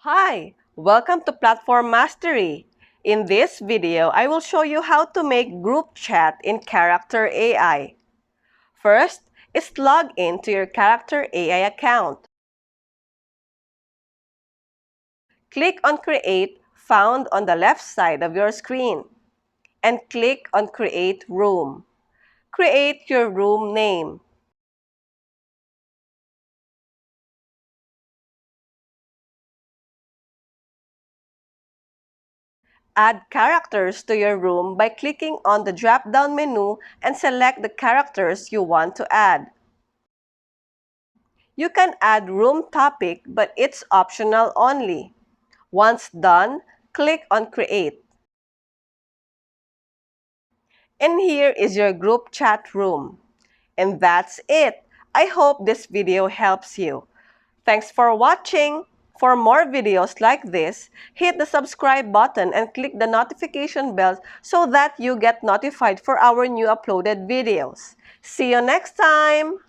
Hi! Welcome to Platform Mastery. In this video, I will show you how to make group chat in Character AI. First is log in to your Character AI account. Click on Create found on the left side of your screen and click on Create Room. Create your room name. Add characters to your room by clicking on the drop-down menu and select the characters you want to add. You can add room topic, but it's optional only. Once done, click on Create. And here is your group chat room. And that's it. I hope this video helps you. Thanks for watching. For more videos like this, hit the subscribe button and click the notification bell so that you get notified for our new uploaded videos. See you next time!